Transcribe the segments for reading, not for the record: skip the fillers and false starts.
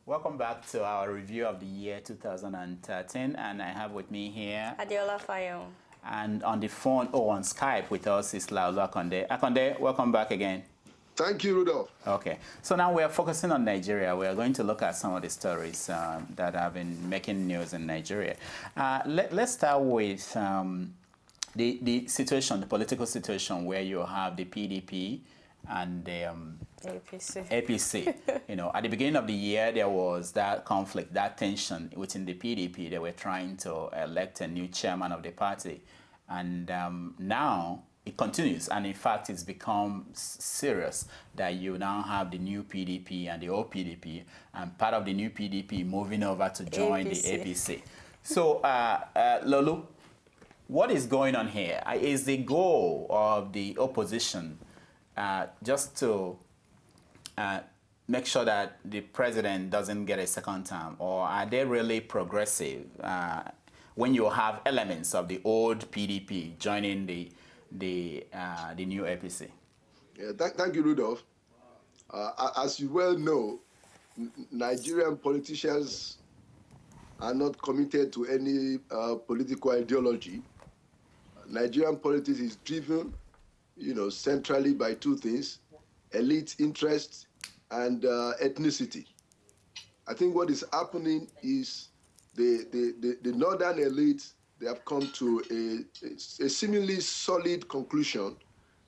Welcome back to our review of the year 2013, and I have with me here Adeola Fayehun. And on the phone, on Skype with us is Laolu Akande. Akande, welcome back again. Thank you, Rudolf. Okay, so now we are focusing on Nigeria. We are going to look at some of the stories that have been making news in Nigeria. Let's start with the situation, the political situation, where you have the PDP and the APC. You know, at the beginning of the year, there was that conflict, that tension within the PDP. They were trying to elect a new chairman of the party. And now it continues. And in fact, it's become serious that you now have the new PDP and the old PDP, and part of the new PDP moving over to join the APC. So, Laolu, what is going on here? Is the goal of the opposition just to make sure that the president doesn't get a second term, or are they really progressive when you have elements of the old PDP joining the new APC? Yeah, thank you, Rudolf. As you well know, Nigerian politicians are not committed to any political ideology. Nigerian politics is driven, centrally by two things: elite interests and ethnicity. I think what is happening is the northern elite, they have come to a seemingly solid conclusion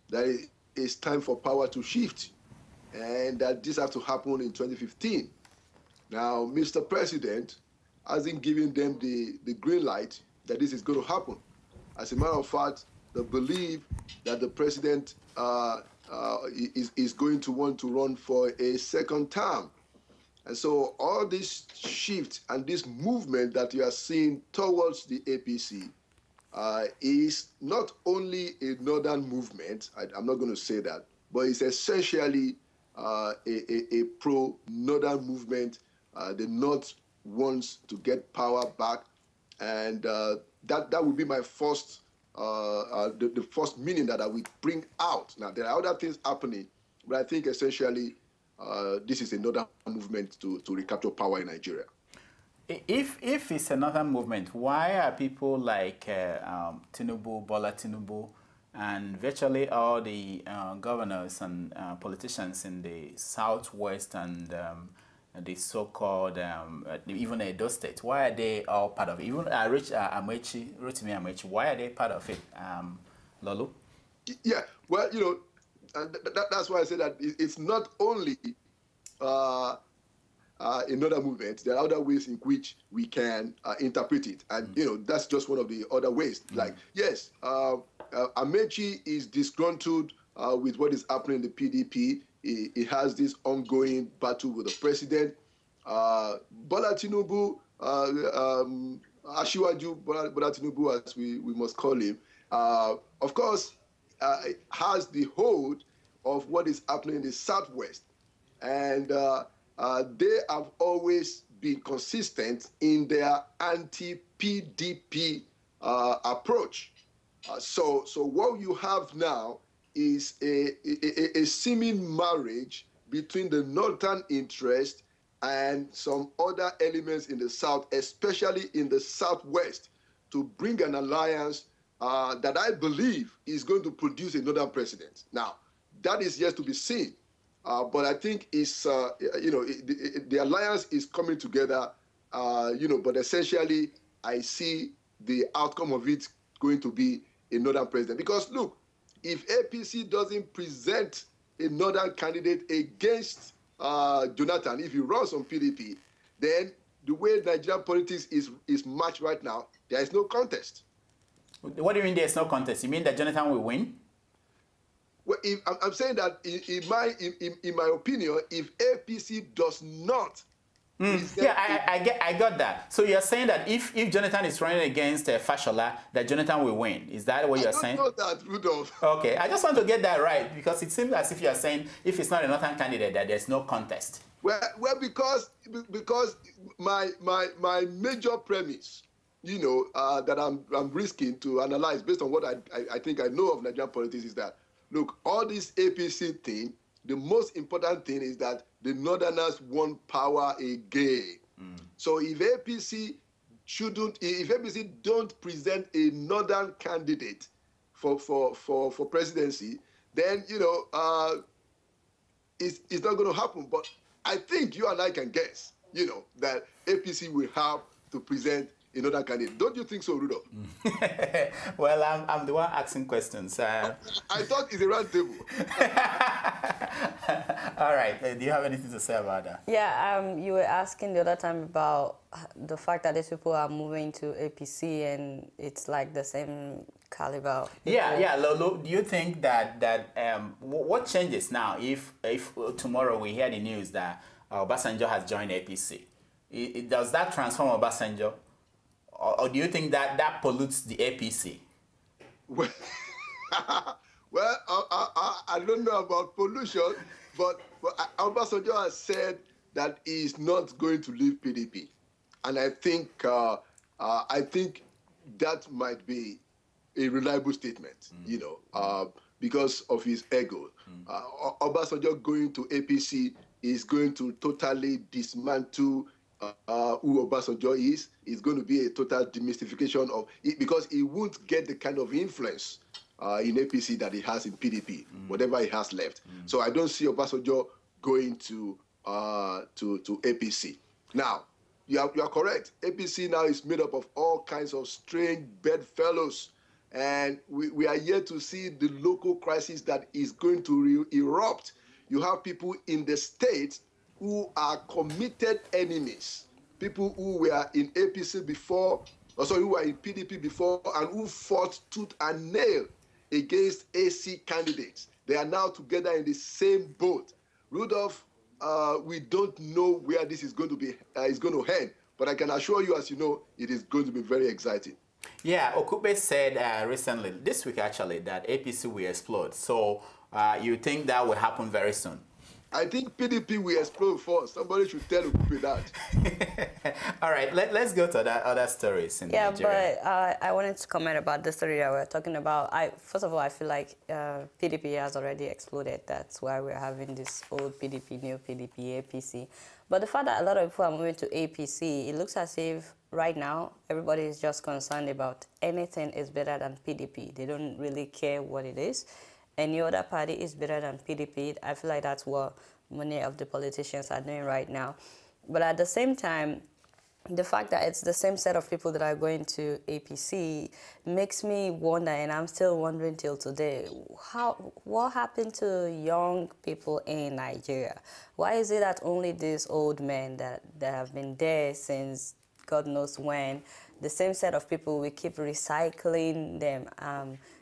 that it's time for power to shift, and that this has to happen in 2015. Now, Mr. President hasn't given them the green light that this is going to happen. As a matter of fact, they believe that the president is going to want to run for a second term. And so all this shift and this movement that you are seeing towards the APC is not only a northern movement, I'm not going to say that, but it's essentially a pro-northern movement. The North wants to get power back, and that would be my first, the first meaning that I will bring out. Now, there are other things happening, but I think essentially this is another movement to recapture power in Nigeria. If it's another movement, why are people like Tinubu, Bola Tinubu, and virtually all the governors and politicians in the southwest and the so-called, even Edo State, why are they all part of it? Even Rotimi Amechi, why are they part of it, Laolu? Yeah, well, and that's why I say that it's not only another movement. There are other ways in which we can interpret it. And, that's just one of the other ways. Like, yes, Amechi is disgruntled with what is happening in the PDP. He has this ongoing battle with the president. Bola Tinubu, Ashiwaju Bola Tinubu, as we must call him, of course, has the hold of what is happening in the Southwest. And they have always been consistent in their anti-PDP approach. So what you have now is a seeming marriage between the northern interest and some other elements in the South, especially in the Southwest, to bring an alliance that I believe is going to produce another president. Now, that is yet to be seen. But I think it's, the alliance is coming together, but essentially I see the outcome of it going to be a northern president. Because, look, if APC doesn't present a northern candidate against Jonathan, if he runs on PDP, then the way Nigerian politics is matched right now, there is no contest. What do you mean there's no contest? You mean that Jonathan will win? Well, I'm saying that in my opinion, if APC does not, yeah, I got that. So you're saying that if Jonathan is running against Fashola, that Jonathan will win. Is that what you're saying? I don't know that, Rudolf. Okay, I just want to get that right, because it seems as if you're saying if it's not a northern candidate, that there's no contest. Well, because my major premise, that I'm risking to analyze based on what I think I know of Nigerian politics is that, look, all this APC thing the most important thing is that the Northerners want power again. So if APC don't present a Northern candidate for presidency, then, you know, it's not going to happen. But I think you and I can guess, you know, that APC will have to present another candidate. Don't you think so, Rudolf? Well, I'm the one asking questions. I thought it's a round table. All right. Do you have anything to say about that? Yeah, you were asking the other time about the fact that these people are moving to APC and it's like the same caliber. Yeah. Laolu, do you think that what changes now if tomorrow we hear the news that Obasanjo has joined APC? Does that transform Obasanjo? Or do you think that pollutes the APC? Well, I don't know about pollution, but Obasanjo has said that he is not going to leave PDP, and I think that might be a reliable statement, you know, because of his ego. Obasanjo going to APC is going to totally dismantle who Obasanjo is. It's going to be a total demystification of it, because he won't get the kind of influence in APC that he has in PDP, whatever he has left. So I don't see Obasanjo going to APC. Now, you are correct. APC now is made up of all kinds of strange bedfellows, and we are yet to see the local crisis that is going to erupt. You have people in the state who are committed enemies, people who were in APC before, who were in PDP before, and who fought tooth and nail against AC candidates. They are now together in the same boat. Rudolf, we don't know where this is going to be, is going to end, but I can assure you, as you know, it is going to be very exciting. Yeah, Okube said recently, this week actually, that APC will explode. So you think that will happen very soon? I think PDP will explode first. Somebody should tell Okupe that. All right, let's go to other stories in Nigeria. But I wanted to comment about the story that we're talking about. First of all, I feel like PDP has already exploded. That's why we're having this old PDP, new PDP, APC. But the fact that a lot of people are moving to APC, it looks as if right now everybody is just concerned about anything is better than PDP. They don't really care what it is. Any other party is better than PDP. I feel like that's what many of the politicians are doing right now. But at the same time, the fact that it's the same set of people that are going to APC makes me wonder, and I'm still wondering till today, what happened to young people in Nigeria? Why is it that only these old men that have been there since God knows when, the same set of people, we keep recycling them?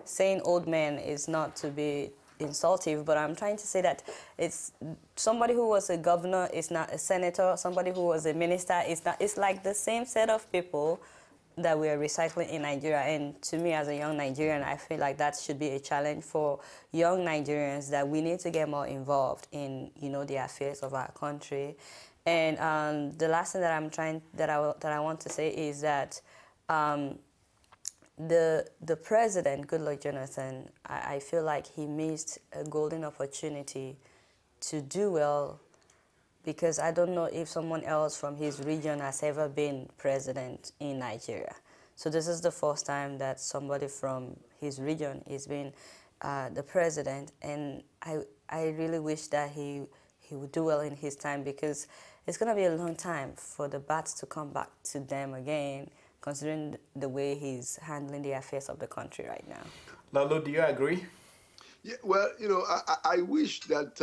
Saying old men is not to be insultive, but I'm trying to say that it's somebody who was a governor is not a senator, somebody who was a minister is not. It's like the same set of people that we are recycling in Nigeria. And to me, as a young Nigerian, I feel like that should be a challenge for young Nigerians, that we need to get more involved in, you know, the affairs of our country. And the last thing that I want to say is that the president, Goodluck Jonathan, I feel like he missed a golden opportunity to do well, because I don't know if someone else from his region has ever been president in Nigeria. So this is the first time that somebody from his region is being the president, and I really wish that he would do well in his time, because it's going to be a long time for the bats to come back to them again, considering the way he's handling the affairs of the country right now. Laolu, do you agree? Yeah, well, you know, I wish that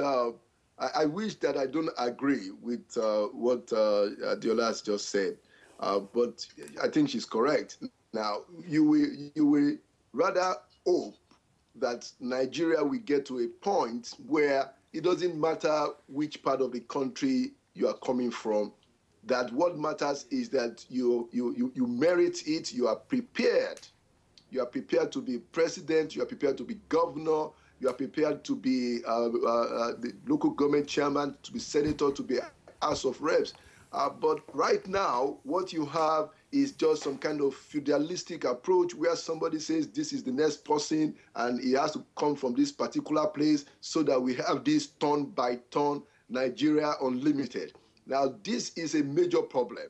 I don't agree with what Adeola has just said, but I think she's correct. Now, you will rather hope that Nigeria will get to a point where it doesn't matter which part of the country you are coming from, that what matters is that you merit it, you are prepared. You are prepared to be president, you are prepared to be governor, you are prepared to be the local government chairman, to be senator, to be House of Reps. But right now, what you have is just some kind of feudalistic approach where somebody says this is the next person and he has to come from this particular place so that we have this turn by turn Nigeria Unlimited. Now, this is a major problem.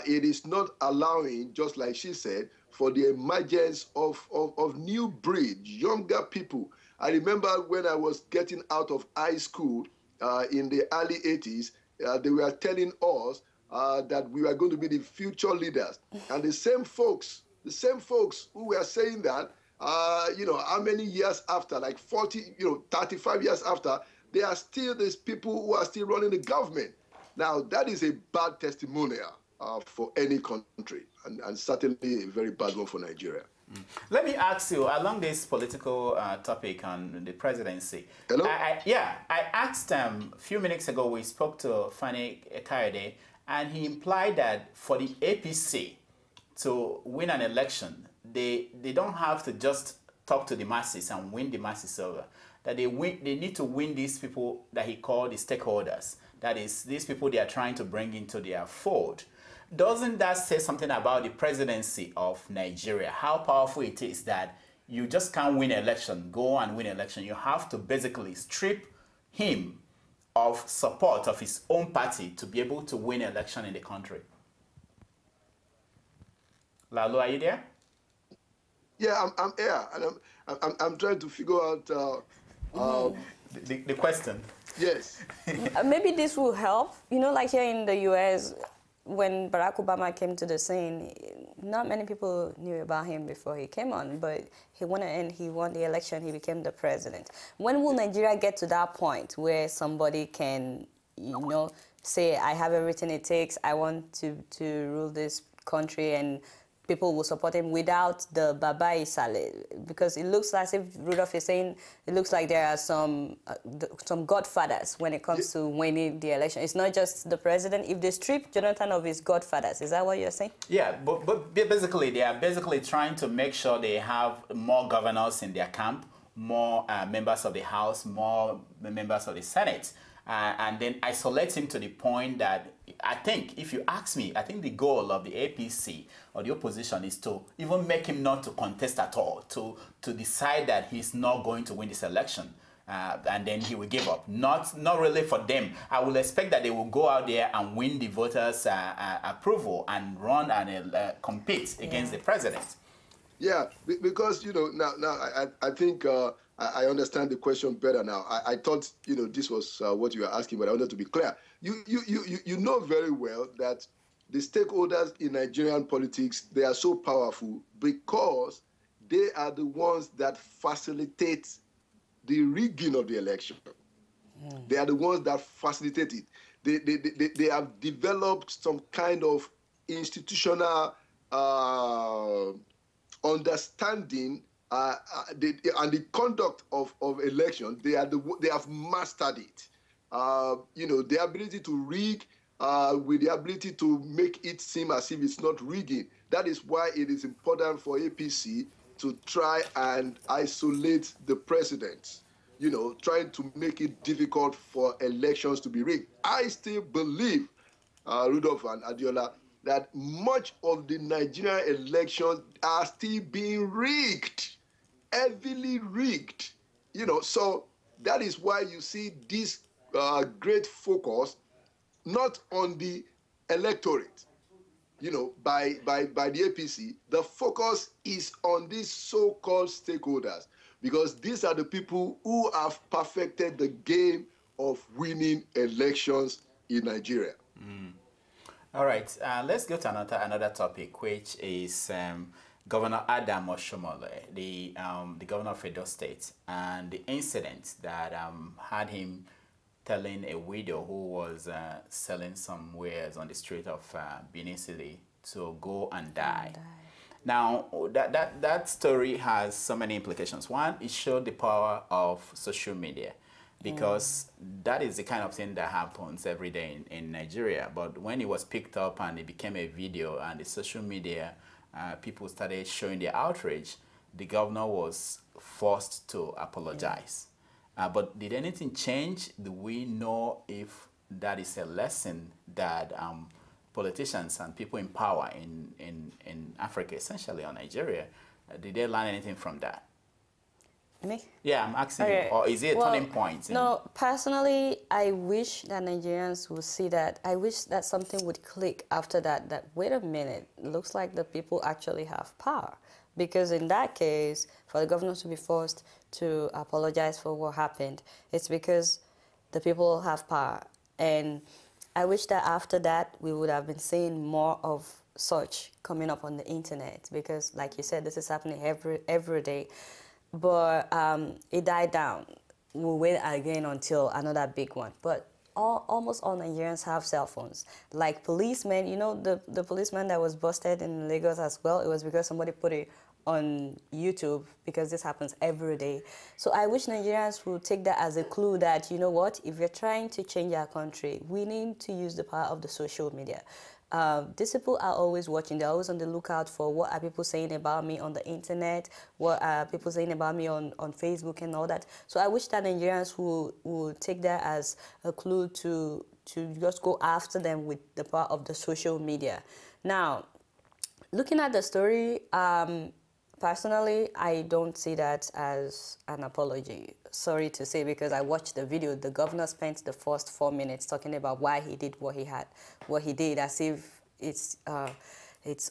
It is not allowing, just like she said, for the emergence of new breed, younger people. I remember when I was getting out of high school in the early 80s, they were telling us that we were going to be the future leaders. And the same folks who were saying that, how many years after, like 40, 35 years after, they are still these people who are still running the government. Now, that is a bad testimonial for any country, and certainly a very bad one for Nigeria. Let me ask you, along this political topic on the presidency. Hello? I asked a few minutes ago, we spoke to Fani Kayode, and he implied that for the APC to win an election, they don't have to just talk to the masses and win the masses over. That they need to win these people that he called the stakeholders. That is, these people they are trying to bring into their fold. Doesn't that say something about the presidency of Nigeria? How powerful it is that you just can't win an election, go and win an election. You have to basically strip him of support of his own party to be able to win an election in the country. Laolu, are you there? Yeah, I'm here, and I'm trying to figure out the question. Yes. Maybe this will help. Like here in the U.S., when Barack Obama came to the scene, not many people knew about him before he came on, but he won and he won the election, he became the president. When will Nigeria get to that point where somebody can, say, I have everything it takes, I want to rule this country, and people will support him without the Babai Saleh? Because it looks as if Rudolf is saying, it looks like there are some godfathers when it comes to winning the election. It's not just the president. If they strip Jonathan of his godfathers, is that what you're saying? Yeah, but basically they are trying to make sure they have more governors in their camp, more members of the House, more members of the Senate. And then isolate him to the point that I think, if you ask me, I think the goal of the APC or the opposition is to even make him not to contest at all, to decide that he's not going to win this election, and then he will give up. Not really for them. I will expect that they will go out there and win the voters' approval and run and compete against the president. Yeah, because now I think I understand the question better now. I thought this was what you were asking, but I wanted to be clear. You know very well that the stakeholders in Nigerian politics, they are so powerful because they are the ones that facilitate the rigging of the election. They are the ones that facilitate it. They have developed some kind of institutional understanding and the conduct of election. They have mastered it. The ability to rig with the ability to make it seem as if it's not rigging. That is why it is important for APC to try and isolate the president, trying to make it difficult for elections to be rigged. I still believe, Rudolf and Adeola, that much of the Nigerian elections are still being rigged, heavily rigged. So that is why you see this great focus not on the electorate, by the APC. The focus is on these so-called stakeholders, because these are the people who have perfected the game of winning elections in Nigeria. All right, let's go to another topic, which is Governor Adam Oshomole, the governor of Edo State, and the incident that had him telling a widow who was selling some wares on the street of Benin City to go and die. Now, that story has so many implications. One, it showed the power of social media, because that is the kind of thing that happens every day in Nigeria. But when it was picked up and it became a video and the social media, people started showing their outrage, the governor was forced to apologize. But did anything change? Do we know if that is a lesson that politicians and people in power in Africa, essentially, or Nigeria, did they learn anything from that? Me? Yeah, I'm asking you. Or is it a turning point? No, personally, I wish that Nigerians would see that. I wish that something would click after that, that, wait a minute, it looks like the people actually have power. Because in that case, for the governor to be forced to apologize for what happened, it's because the people have power. And I wish that after that, we would have been seeing more of such coming up on the internet. Because, like you said, this is happening every day. But it died down. We'll wait again until another big one. But almost all Nigerians have cell phones. Like policemen, you know, the policeman that was busted in Lagos as well, it was because somebody put it on YouTube, because this happens every day. So I wish Nigerians would take that as a clue that, you know what, if you're trying to change our country, we need to use the power of the social media. These people are always watching. They're always on the lookout for what are people saying about me on the internet, what are people saying about me on Facebook and all that. So I wish that Nigerians would take that as a clue to just go after them with the power of the social media. Now, looking at the story, personally, I don't see that as an apology. Sorry to say, because I watched the video. The governor spent the first 4 minutes talking about why he did what he did, as if it's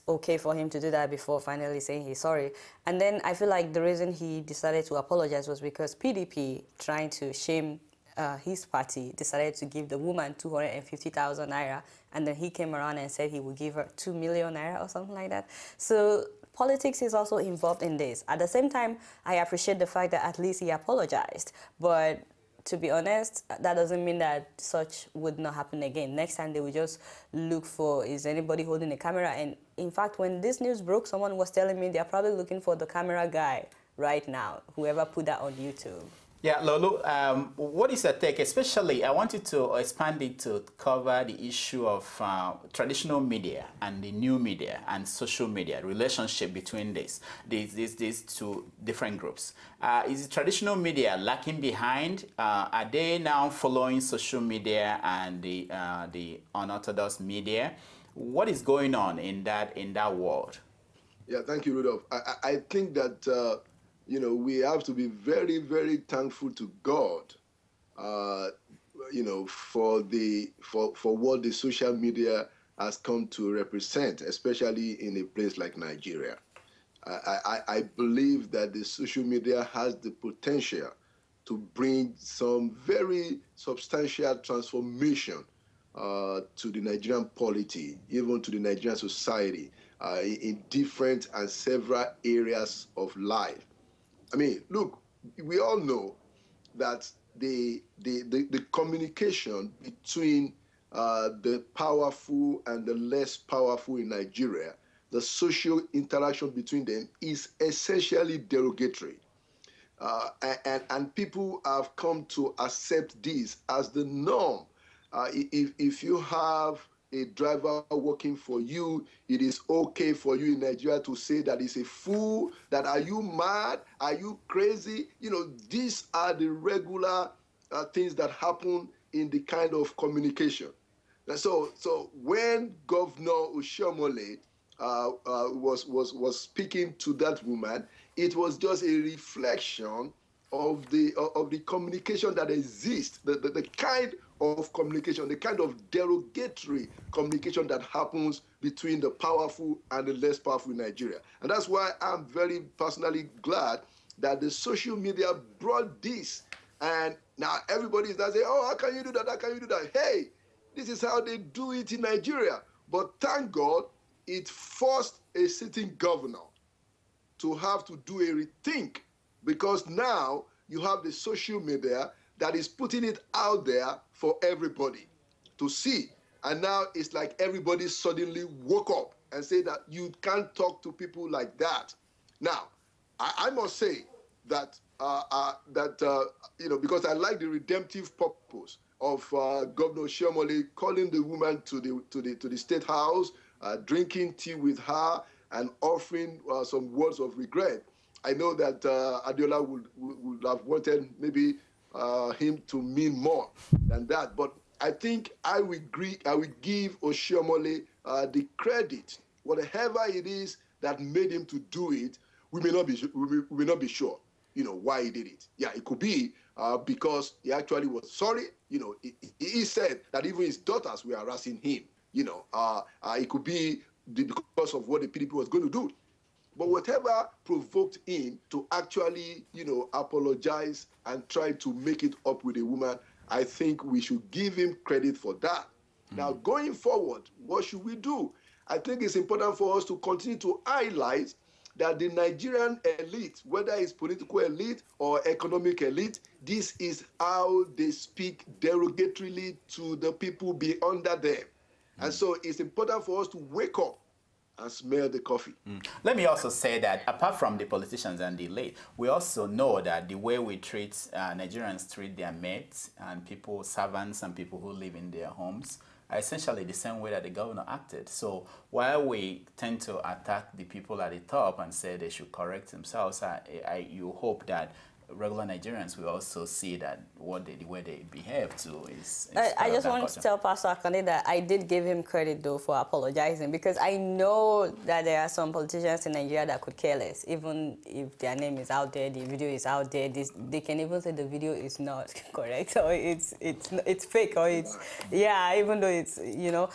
okay for him to do that before finally saying he's sorry. And then I feel like the reason he decided to apologize was because PDP, trying to shame his party, decided to give the woman 250,000 naira, and then he came around and said he would give her 2 million naira or something like that. So politics is also involved in this. At the same time, I appreciate the fact that at least he apologized. But to be honest, that doesn't mean that such would not happen again. Next time they will just look for, is anybody holding a camera? And in fact, when this news broke, someone was telling me they're probably looking for the camera guy right now, whoever put that on YouTube. Yeah, Laolu, what is your take? Especially, I want you to expand it to cover the issue of traditional media and the new media and social media, relationship between these two different groups. Is the traditional media lacking behind? Are they now following social media and the unorthodox media? What is going on in that world? Yeah, thank you, Rudolf. I think that you know, we have to be very, very thankful to God, you know, for what the social media has come to represent, especially in a place like Nigeria. I believe that the social media has the potential to bring some very substantial transformation to the Nigerian polity, even to the Nigerian society, in different and several areas of life. I mean, look, we all know that the communication between the powerful and the less powerful in Nigeria, the social interaction between them is essentially derogatory. And people have come to accept this as the norm. If you have a driver working for you, it is okay for you in Nigeria to say that he's a fool, that are you mad, are you crazy? You know, these are the regular things that happen in the kind of communication. And so when Governor Oshiomhole was speaking to that woman, it was just a reflection of the communication that exists, the kind of communication, the kind of derogatory communication that happens between the powerful and the less powerful in Nigeria. And that's why I'm very personally glad that the social media brought this. And now everybody is now saying, oh, how can you do that? How can you do that? Hey, this is how they do it in Nigeria. But thank God, it forced a sitting governor to have to do a rethink, because now you have the social media that is putting it out there for everybody to see. And now it's like everybody suddenly woke up and say that you can't talk to people like that. Now, I must say that, you know, because I like the redemptive purpose of Governor Oshiomhole calling the woman to the State House, drinking tea with her and offering some words of regret. I know that Adeola would have wanted maybe him to mean more than that, but I think I will give Oshiomhole the credit, whatever it is that made him to do it, we may not be sure, why he did it. Yeah, it could be because he actually was sorry. He said that even his daughters were harassing him. It could be because of what the PDP was going to do. But whatever provoked him to actually, apologize and try to make it up with a woman, I think we should give him credit for that. Now, going forward, what should we do? I think it's important for us to continue to highlight that the Nigerian elite, whether it's political elite or economic elite, this is how they speak derogatorily to the people under them. And so it's important for us to wake up and smell the coffee. Let me also say that apart from the politicians and the elite, we also know that the way we treat Nigerians treat their mates and people, servants and people who live in their homes are essentially the same way that the governor acted. So while we tend to attack the people at the top and say they should correct themselves, you hope that regular Nigerians will also see that the way they behave too is I just want to tell Pastor Akande that I did give him credit though for apologizing, because I know that there are some politicians in Nigeria that could care less. Even if their name is out there, the video is out there, they can even say the video is not correct or it's fake or it's even though it's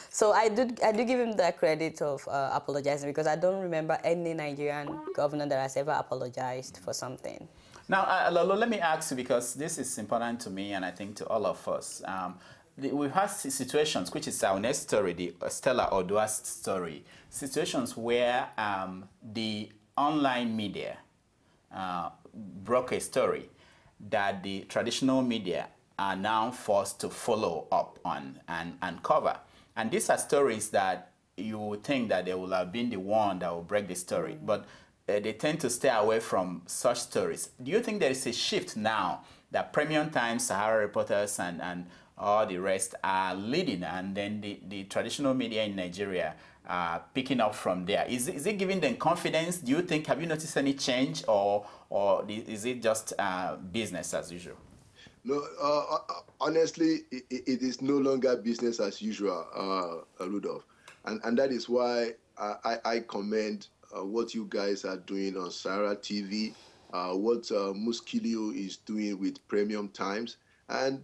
So I do give him that credit of apologizing, because I don't remember any Nigerian governor that has ever apologized for something. Now, Laolu, let me ask you, because this is important to me and I think to all of us. We've had situations, which is our next story, the Stella Odua's story, situations where the online media broke a story that the traditional media are now forced to follow up on and cover. And these are stories that you would think that they will have been the one that will break the story. But they tend to stay away from such stories. Do you think there is a shift now that Premium Times, Sahara reporters, and all the rest are leading, and then the traditional media in Nigeria are picking up from there? Is it giving them confidence? Do you think, have you noticed any change, or is it just business as usual? No, honestly, it is no longer business as usual, Rudolf. And that is why I commend what you guys are doing on SaharaTV, what Muskilio is doing with Premium Times, and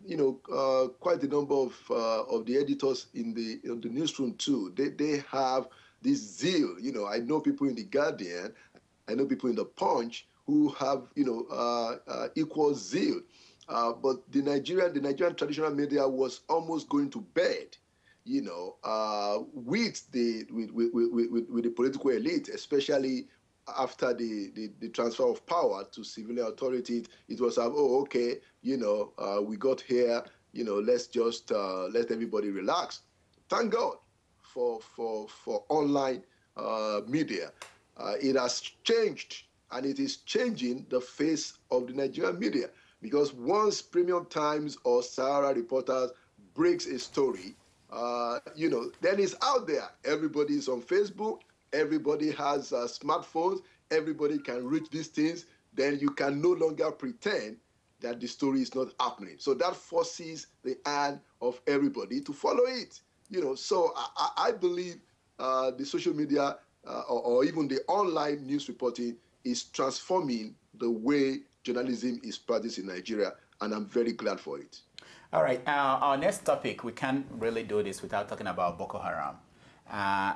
quite a number of the editors in the newsroom too. They have this zeal. I know people in the Guardian, I know people in the Punch who have equal zeal. But the Nigerian traditional media was almost going to bed, with the political elite, especially after the transfer of power to civilian authorities. It was okay, we got here, let's just let everybody relax. Thank God for online media. It has changed, and it is changing the face of the Nigerian media, because once Premium Times or Sahara reporters breaks a story, then it's out there. Everybody is on Facebook. Everybody has smartphones. Everybody can reach these things. Then you can no longer pretend that the story is not happening. So that forces the hand of everybody to follow it. So I believe the social media or even the online news reporting is transforming the way journalism is practiced in Nigeria, and I'm very glad for it. All right, our next topic, we can't really do this without talking about Boko Haram.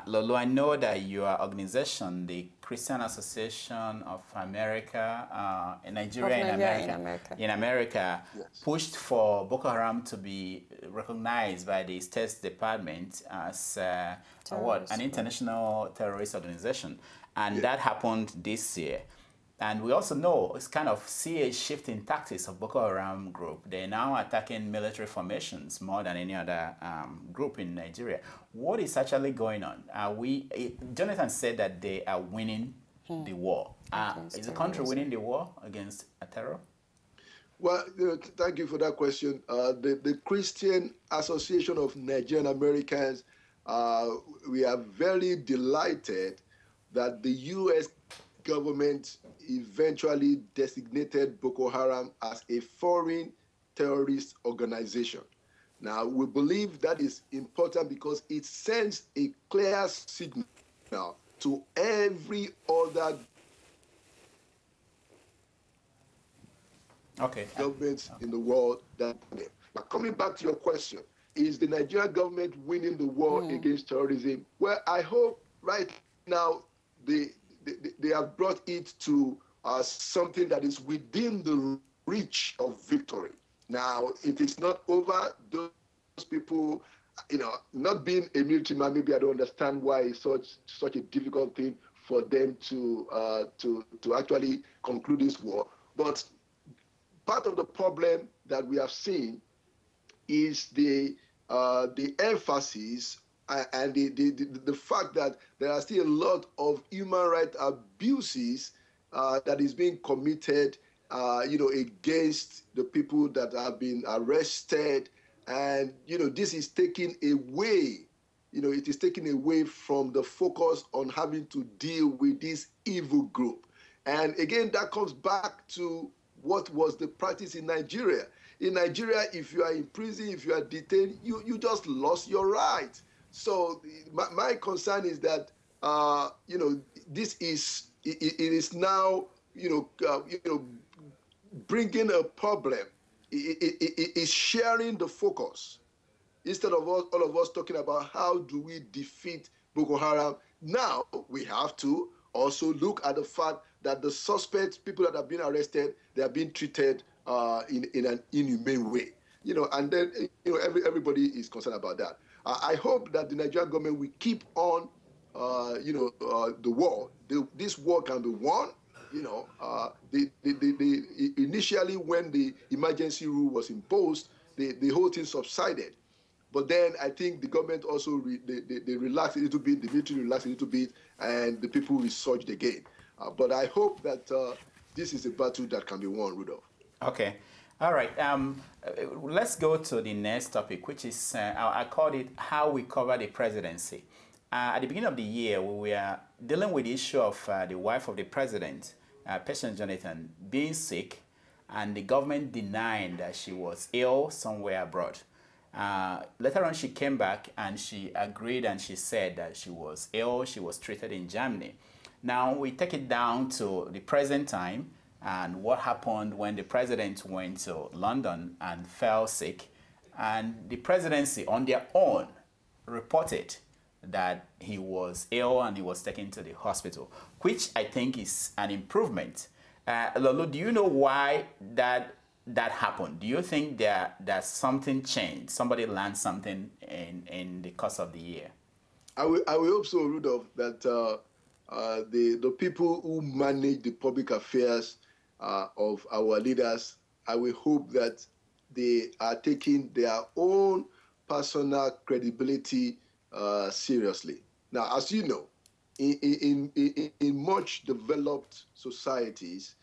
Laolu, I know that your organization, the Christian Association of America, in Nigeria, in America, yes, pushed for Boko Haram to be recognized by the State Department as an international terrorist organization. And that happened this year. And we also know it's kind of see a shift in tactics of Boko Haram group. They're now attacking military formations more than any other group in Nigeria. What is actually going on? Jonathan said that they are winning the war. Is the country winning the war against terror? Well, thank you for that question. The Christian Association of Nigerian Americans, we are very delighted that the U.S. government eventually designated Boko Haram as a foreign terrorist organization. Now, we believe that is important because it sends a clear signal to every other government in the world. But coming back to your question, is the Nigerian government winning the war against terrorism? Well, I hope right now they have brought it to something that is within the reach of victory. Now, it is not over. Those people, not being a military man, maybe I don't understand why it's such a difficult thing for them to actually conclude this war. But part of the problem that we have seen is the emphasis and the fact that there are still a lot of human rights abuses that is being committed, against the people that have been arrested, and this is taking away, it is taken away from the focus on having to deal with this evil group. And again, that comes back to what was the practice in Nigeria. In Nigeria, if you are in prison, if you are detained, you just lost your right. So my concern is that this is it is now bringing a problem. It is sharing the focus instead of all of us talking about how do we defeat Boko Haram. Now we have to also look at the fact that the suspects, people that have been arrested, they are being treated in an inhumane way. And then everybody is concerned about that. I hope that the Nigerian government will keep on, the war. This war can be won. Initially when the emergency rule was imposed, the whole thing subsided. But then I think the government also they relaxed a little bit, the military relaxed a little bit, and the people resurged again. But I hope that this is a battle that can be won, Rudolf. Okay. All right. Let's go to the next topic, which is, I called it how we cover the presidency. At the beginning of the year, we were dealing with the issue of the wife of the president, Patient Jonathan, being sick, and the government denying that she was ill somewhere abroad. Later on, she came back and she agreed and she said that she was ill, she was treated in Germany. Now, we take it down to the present time and what happened when the president went to London and fell sick, and the presidency on their own reported that he was ill and he was taken to the hospital, which I think is an improvement. Laolu, do you know why that happened? Do you think that something changed? Somebody learned something in the course of the year? I will hope so, Rudolf, that the people who manage the public affairs of our leaders, I will hope that they are taking their own personal credibility seriously. Now, as you know, in much developed societies,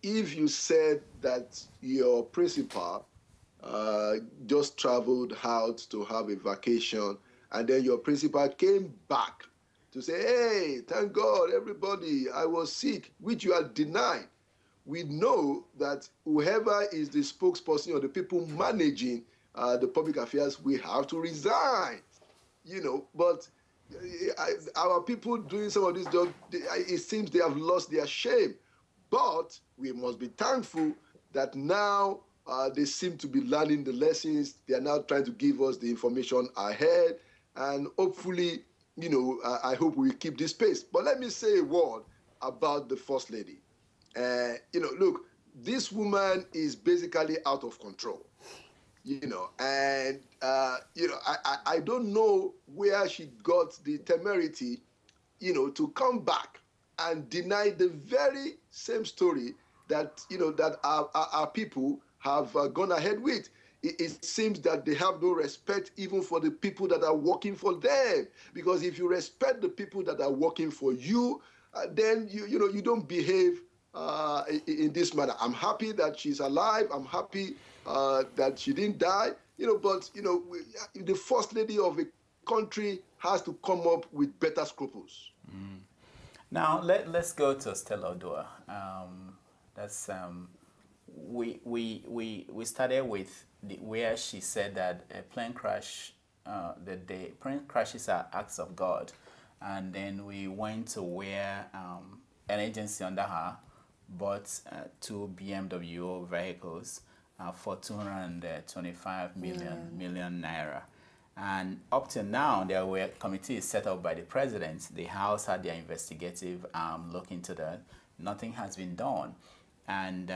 if you said that your principal just traveled out to have a vacation, and then your principal came back to say, hey, thank God, everybody, I was sick, which you are denied, we know that whoever is the spokesperson or the people managing the public affairs, we have to resign, but our people doing some of this job, it seems they have lost their shame. But we must be thankful that now they seem to be learning the lessons. They are now trying to give us the information ahead, and hopefully, I hope we keep this pace. But let me say a word about the First Lady. Look, this woman is basically out of control. And I don't know where she got the temerity, to come back and deny the very same story that that our people have gone ahead with. It seems that they have no respect even for the people that are working for them. Because if you respect the people that are working for you, then you don't behave in this manner. I'm happy that she's alive. I'm happy that she didn't die. But the First Lady of a country has to come up with better scruples. Mm. Now let's go to Stella Odua. We started with where she said that a plane crash, the plane crashes are acts of God, and then we went to where an agency under her bought 2 BMW vehicles for 225 million naira. And up till now, there were committees set up by the president. The House had their investigative look into that. Nothing has been done. And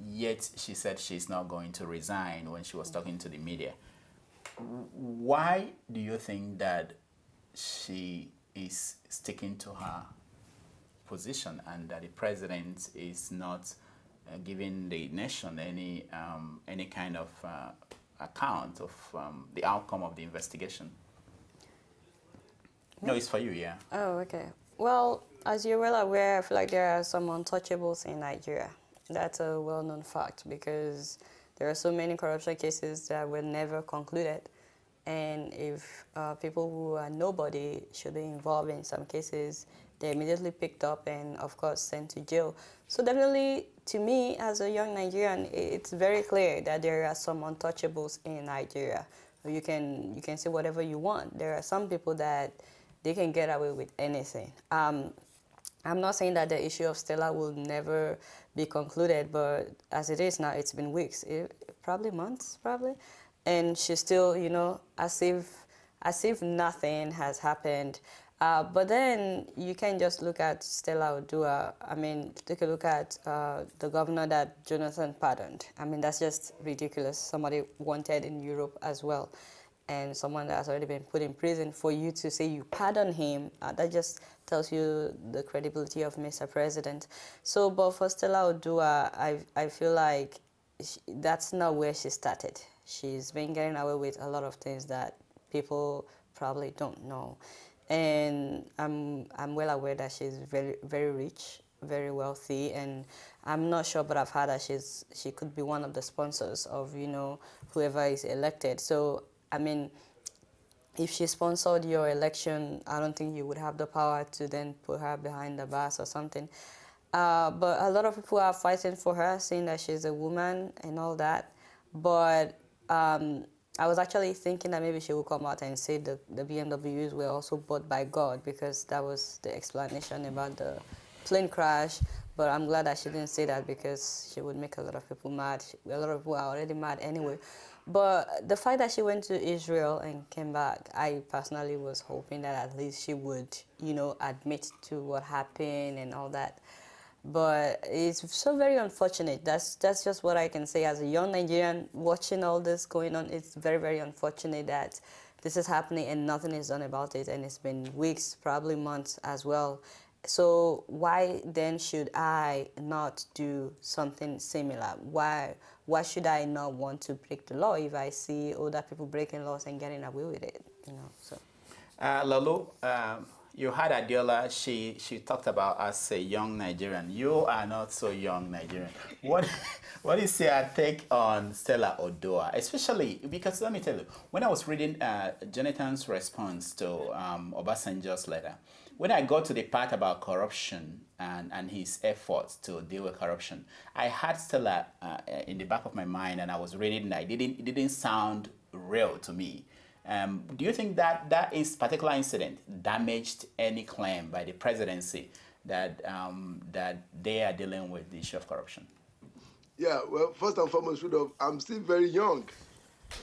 yet she said she's not going to resign when she was talking to the media. Why do you think that she is sticking to her position and that the president is not giving the nation any kind of account of the outcome of the investigation? No, it's for you, yeah. Oh, okay. Well, as you're well aware, I feel like there are some untouchables in Nigeria. That's a well-known fact because there are so many corruption cases that were never concluded. And if people who are nobody should be involved in some cases, they're immediately picked up and, of course, sent to jail. So definitely, to me, as a young Nigerian, it's very clear that there are some untouchables in Nigeria. You can say whatever you want. There are some people that they can get away with anything. I'm not saying that the issue of Stella will never be concluded, but as it is now, it's been weeks, probably months, probably. And she's still, you know, as if nothing has happened. But then you can just look at Stella Odua. I mean, take a look at the governor that Jonathan pardoned. I mean, that's just ridiculous. Somebody wanted in Europe as well, and someone that has already been put in prison. For you to say you pardon him, that just tells you the credibility of Mr. President. So, but for Stella Odua, I feel like that's not where she started. She's been getting away with a lot of things that people probably don't know. And I'm well aware that she's very, very rich, very wealthy, and I'm not sure, but I've heard that she could be one of the sponsors of, you know, whoever is elected. So, I mean, if she sponsored your election, I don't think you would have the power to then put her behind the bars or something. But a lot of people are fighting for her, saying that she's a woman and all that. But I was actually thinking that maybe she would come out and say the BMWs were also bought by God, because that was the explanation about the plane crash. But I'm glad that she didn't say that, because she would make a lot of people mad. A lot of people are already mad anyway. But the fact that she went to Israel and came back, I personally was hoping that at least she would, you know, admit to what happened and all that. But it's so very unfortunate. That's just what I can say as a young Nigerian watching all this going on. It's very, very unfortunate that this is happening and nothing is done about it. And it's been weeks, probably months as well. So why then should I not do something similar? Why should I not want to break the law if I see other people breaking laws and getting away with it? You know. So. Laolu, you had Adeola. She talked about as a young Nigerian. You are not so young Nigerian. What is your take on Stella Odua? Especially because, let me tell you, when I was reading Jonathan's response to Obasanjo's letter, when I got to the part about corruption and his efforts to deal with corruption, I had Stella in the back of my mind, and I was reading that it didn't sound real to me. Do you think that that particular incident damaged any claim by the presidency that that they are dealing with the issue of corruption? Yeah, well, first and foremost, Rudolf, I'm still very young.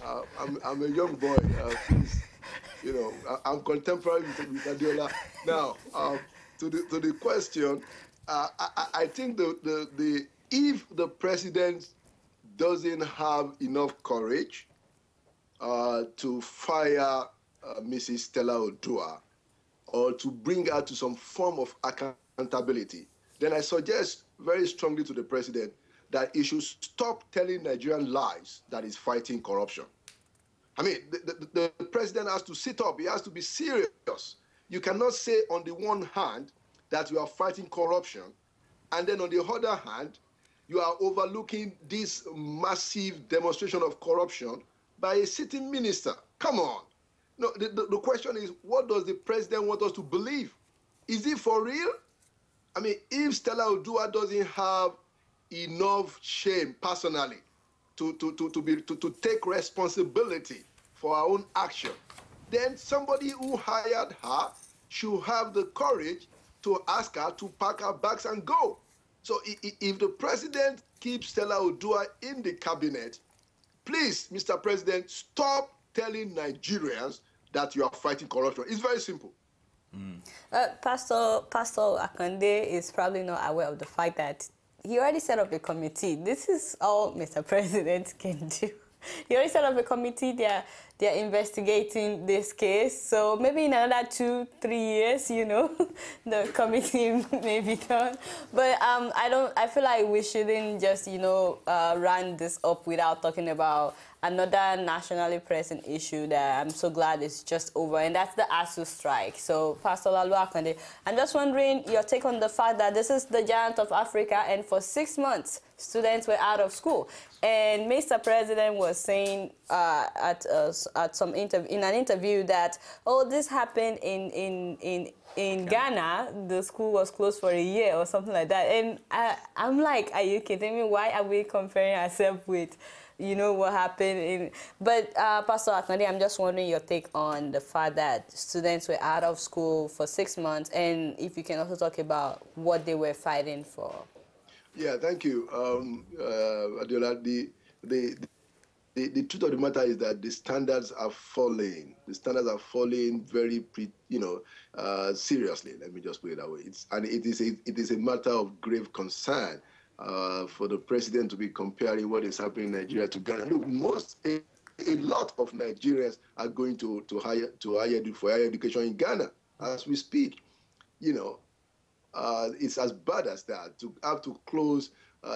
I'm a young boy. Please, you know, I'm contemporary with Adeola. Now, to the question, I think if the president doesn't have enough courage to fire Mrs. Stella Odua or to bring her to some form of accountability, then I suggest very strongly to the president that he should stop telling Nigerian lies that is fighting corruption. I mean, the president has to sit up. He has to be serious. You cannot say on the one hand that you are fighting corruption, and then on the other hand, you are overlooking this massive demonstration of corruption by a sitting minister. Come on. No, the question is, what does the president want us to believe? Is it for real? I mean, if Stella Odua doesn't have enough shame personally to take responsibility for our own action, then somebody who hired her should have the courage to ask her to pack her bags and go. So if the president keeps Stella Odua in the cabinet, please, Mr. President, stop telling Nigerians that you are fighting corruption. It's very simple. Pastor Akande is probably not aware of the fact that he already set up a committee. This is all Mr. President can do. He already set up a committee. They're investigating this case. So maybe in another 2-3 years, you know, the committee may be done. But I feel like we shouldn't just, you know, run this up without talking about another nationally pressing issue that I'm so glad is just over, and that's the ASU strike. So, Pastor Laolu Akande, I'm just wondering your take on the fact that this is the giant of Africa, and for 6 months, students were out of school. And Mr. President was saying in an interview that, oh, this happened in Ghana, the school was closed for a year or something like that. And I'm like, are you kidding me? Why are we comparing ourselves with, you know, what happened? But Pastor Akande, I'm just wondering your take on the fact that students were out of school for 6 months, and if you can also talk about what they were fighting for. Yeah, thank you, Adeola. The truth of the matter is that the standards are falling. The standards are falling very, seriously. Let me just put it that way. It is a matter of grave concern for the president to be comparing what is happening in Nigeria to Ghana. Look, a lot of Nigerians are going for higher education in Ghana as we speak. You know, it's as bad as that to have to close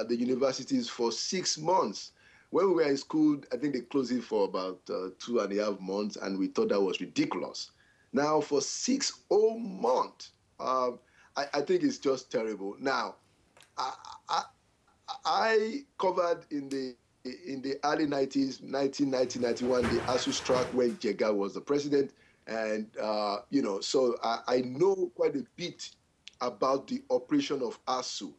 the universities for 6 months. When we were in school, I think they closed it for about 2.5 months, and we thought that was ridiculous. Now, for 6 whole months, I think it's just terrible. Now, I covered in the early 90s, 1990, 91, the ASU strike when Jega was the president, and so I know quite a bit about the operation of ASU.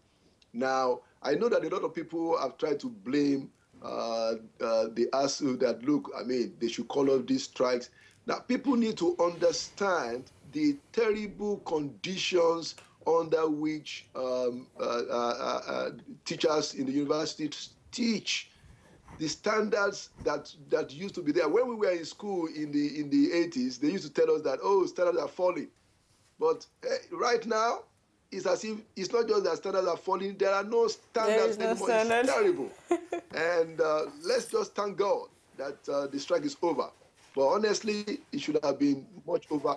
Now, I know that a lot of people have tried to blame the ASU that, look, I mean, they should call off these strikes. Now, people need to understand the terrible conditions under which teachers in the university teach. The standards that used to be there. When we were in school in the 80s, they used to tell us that, oh, standards are falling. But right now, it's as if it's not just that standards are falling, there are no standards anymore. It's terrible. And let's just thank God that the strike is over. But honestly, it should have been much over.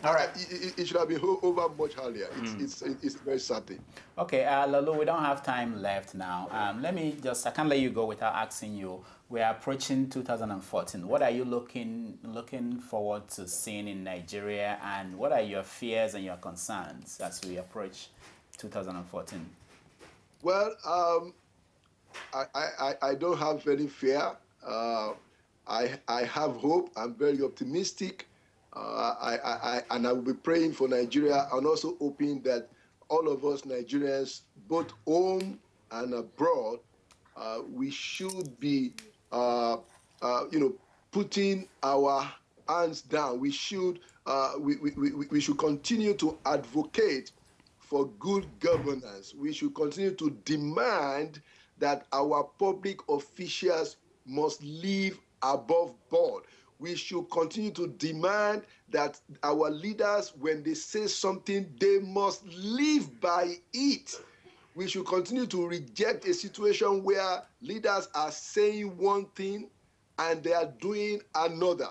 All right. It should have been over much earlier. It's very sad. Okay, Laolu, we don't have time left now. I can't let you go without asking you. We are approaching 2014. What are you looking forward to seeing in Nigeria, and what are your fears and your concerns as we approach 2014? Well, I don't have any fear. I have hope. I'm very optimistic. And I will be praying for Nigeria, and also hoping that all of us Nigerians, both home and abroad, we should be, putting our hands down. We should continue to advocate for good governance. We should continue to demand that our public officials must live above board. We should continue to demand that our leaders, when they say something, they must live by it. We should continue to reject a situation where leaders are saying one thing and they are doing another.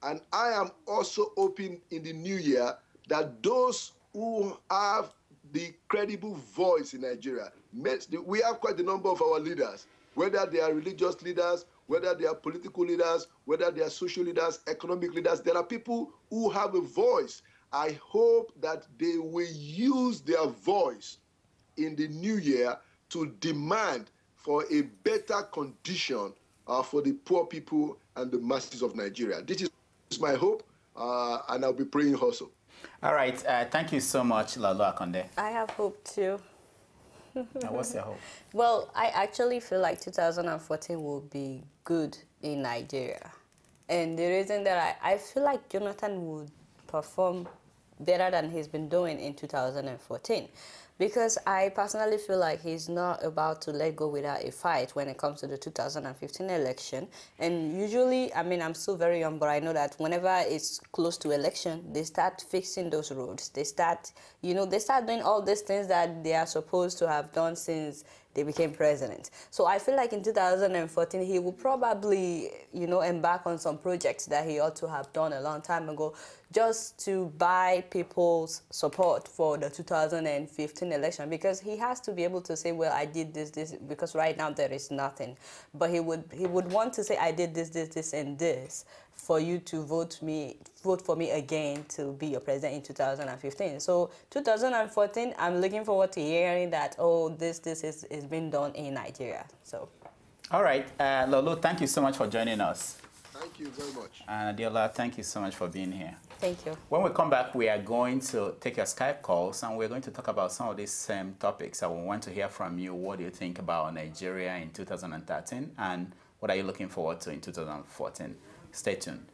And I am also hoping in the new year that those who have the credible voice in Nigeria, we have quite a number of our leaders, whether they are religious leaders, whether they are political leaders, whether they are social leaders, economic leaders, there are people who have a voice. I hope that they will use their voice in the new year to demand for a better condition for the poor people and the masses of Nigeria. This is my hope, and I'll be praying also. All right. Thank you so much, Laolu Akande. I have hope too. What's your hope? Well, I actually feel like 2014 will be good in Nigeria. And the reason that I feel like Jonathan would perform better than he's been doing in 2014. Because I personally feel like he's not about to let go without a fight when it comes to the 2015 election. And usually, I mean, I'm still very young, but I know that whenever it's close to election, they start fixing those roads. They start, they start doing all these things that they are supposed to have done since they became president. So I feel like in 2014, he will probably, embark on some projects that he ought to have done a long time ago, just to buy people's support for the 2015 election, because he has to be able to say, well, I did this, because right now there is nothing. But he would want to say, I did this, and this, for you to vote for me again to be your president in 2015. So 2014, I'm looking forward to hearing that, oh, this is being done in Nigeria. So. All right, Laolu, thank you so much for joining us. Thank you very much. And Adeola, thank you so much for being here. Thank you. When we come back, we are going to take your Skype calls, and we're going to talk about some of these same topics. I want to hear from you. What do you think about Nigeria in 2013, and what are you looking forward to in 2014? Stay tuned.